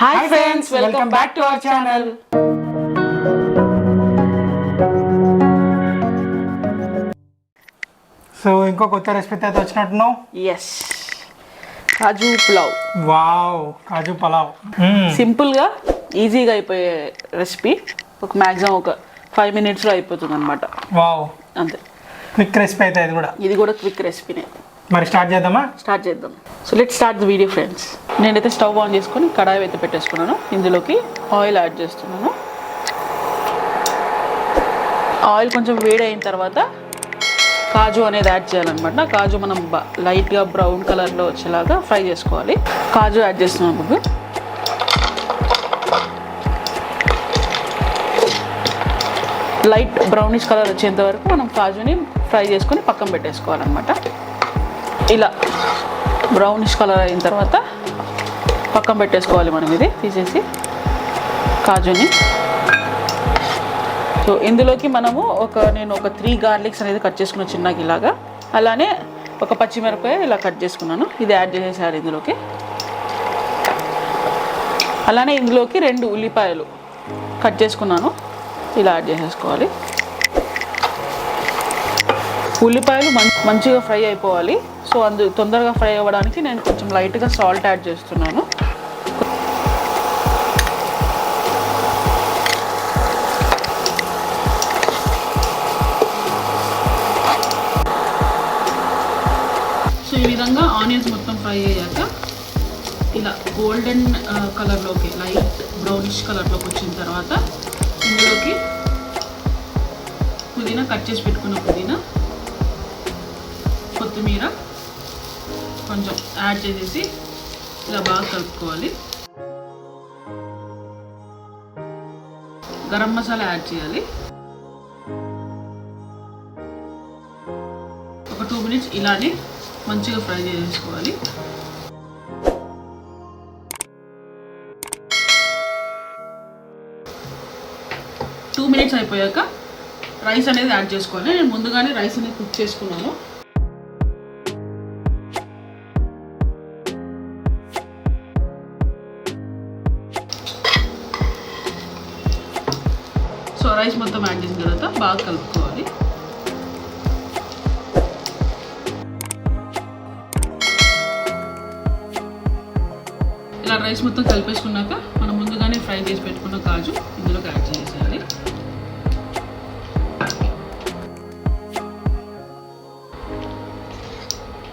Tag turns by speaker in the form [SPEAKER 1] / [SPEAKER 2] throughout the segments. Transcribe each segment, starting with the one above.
[SPEAKER 1] Hi friends, welcome back to our channel.
[SPEAKER 2] So ఇంకో కొత్త recipe అయితే వచ్చినట్టున్నావు.
[SPEAKER 1] Yes. Kaju Pulav.
[SPEAKER 2] Wow, Kaju Pulav.
[SPEAKER 1] Simple గా ఈజీగా అయిపోయే రెసిపీ. ఒక మాక్సిమం ఒక 5 minutes లో అయిపోతుంది అన్నమాట.
[SPEAKER 2] వావ్.
[SPEAKER 1] అంతే.
[SPEAKER 2] క్విక్ రెసిపీ అయితే ఇది కూడా
[SPEAKER 1] క్విక్ రెసిపీనే.
[SPEAKER 2] మరి స్టార్ట్ చేద్దామా?
[SPEAKER 1] స్టార్ట్ చేద్దాం. So let's start the video friends. నేనైతే స్టవ్ ఆన్ చేసుకొని కడాయి అయితే పెట్టేసుకున్నాను. ఇందులోకి ఆయిల్ యాడ్ చేస్తున్నాను. ఆయిల్ కొంచెం వేడి అయిన తర్వాత కాజు అనేది యాడ్ చేయాలన్నమాట. కాజు మనం లైట్గా బ్రౌన్ కలర్లో వచ్చేలాగా ఫ్రై చేసుకోవాలి. కాజు యాడ్ చేస్తున్నాం ఇప్పుడు. లైట్ బ్రౌనిష్ కలర్ వచ్చేంత వరకు మనం కాజుని ఫ్రై చేసుకొని పక్కన పెట్టేసుకోవాలన్నమాట. ఇలా బ్రౌనిష్ కలర్ అయిన తర్వాత పక్కన పెట్టేసుకోవాలి మనం. ఇది తీసేసి కాజుని. సో ఇందులోకి మనము నేను ఒక 3 గార్లిక్స్ అనేది కట్ చేసుకున్నాను చిన్నగా ఇలాగా. అలానే ఒక పచ్చిమిరపకాయ ఇలా కట్ చేసుకున్నాను. ఇది యాడ్ చేసేసారు ఇందులోకి. అలానే ఇందులోకి 2 ఉల్లిపాయలు కట్ చేసుకున్నాను. ఇలా యాడ్ చేసేసుకోవాలి. ఉల్లిపాయలు మంచిగా ఫ్రై అయిపోవాలి. సో తొందరగా ఫ్రై అవ్వడానికి నేను కొంచెం లైట్గా సాల్ట్ యాడ్ చేస్తున్నాను. సో ఈ విధంగా ఆనియన్స్ మొత్తం ఫ్రై అయ్యాక ఇలా గోల్డెన్ కలర్లోకి లైట్ బ్రౌనిష్ కలర్లోకి వచ్చిన తర్వాత ఇందులోకి పుదీనా, కట్ చేసి పెట్టుకున్న పుదీనా, కొత్తిమీర కొంచెం యాడ్ చేసేసి ఇలా బాగా కలుపుకోవాలి. గరం మసాలా యాడ్ చేయాలి. ఒక 2 minutes ఇలానే మంచిగా ఫ్రై చేసుకోవాలి. టూ మినిట్స్ అయిపోయాక రైస్ అనేది యాడ్ చేసుకోవాలి. నేను ముందుగానే రైస్ అనేది కుక్ చేసుకున్నాను. సో రైస్ మొత్తం యాడ్ చేసిన తర్వాత బాగా కలుపుకోవాలి. ఇలా రైస్ మొత్తం కలిపేసుకున్నాక మనం ముందుగానే ఫ్రై చేసి పెట్టుకున్న కాజు ఇందులోకి యాడ్ చేసేయాలి.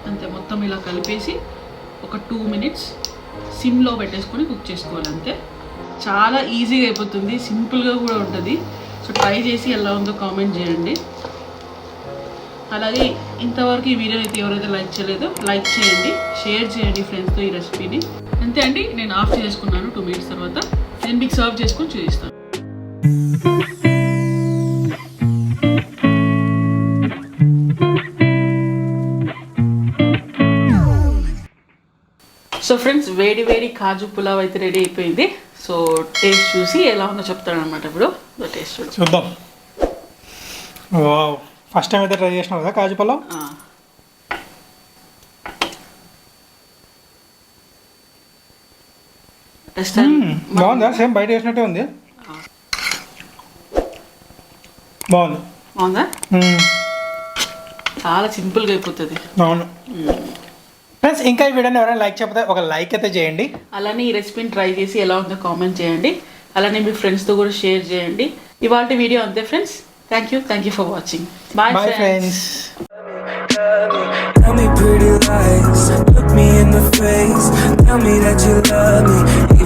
[SPEAKER 1] అంతే, మొత్తం ఇలా కలిపేసి ఒక 2 minutes సిమ్లో పెట్టేసుకొని కుక్ చేసుకోవాలి. అంతే, చాలా ఈజీగా అయిపోతుంది, సింపుల్గా కూడా ఉంటుంది. సో ట్రై చేసి ఎలా ఉందో కామెంట్ చేయండి. అలాగే ఇంతవరకు ఈ వీడియోని అయితే ఎవరైతే లైక్ చేయలేదో లైక్ చేయండి, షేర్ చేయండి ఫ్రెండ్స్తో ఈ రెసిపీని. అంతే అండి, నేను ఆఫ్ చేసుకున్నాను. 2 minutes తర్వాత నేను మీకు సర్వ్ చేసుకొని చూపిస్తాను. సో ఫ్రెండ్స్, వేడి వేడి కాజు పులావ్ అయితే రెడీ అయిపోయింది. సో టేస్ట్ చూసి ఎలా ఉందో చెప్తాను అనమాట. ఇప్పుడు టేస్ట్
[SPEAKER 2] చూద్దాం. వావ్, ఫస్ట్ టైం అయితే ట్రై చేసినావు కదా కాజు పులావ్. బాగుందా? సేమ్ బయట చేసినట్టే ఉంది.
[SPEAKER 1] బాగుందా? చాలా సింపుల్గా అయిపోతుంది.
[SPEAKER 2] అవును ఫ్రెండ్స్, ఇంకా ఈ వీడియోని ఎవరైనా లైక్ చేయకపోతే ఒక లైక్ అయితే చేయండి.
[SPEAKER 1] అలానే ఈ రెసిపీని ట్రై చేసి ఎలా ఉందో కామెంట్ చేయండి. అలానే మీ ఫ్రెండ్స్తో కూడా షేర్ చేయండి. ఇవాళ వీడియో అంతే friends. Thank you for watching. Bye friends.
[SPEAKER 3] Tell me pretty lies, look me in the face, tell me that you love me.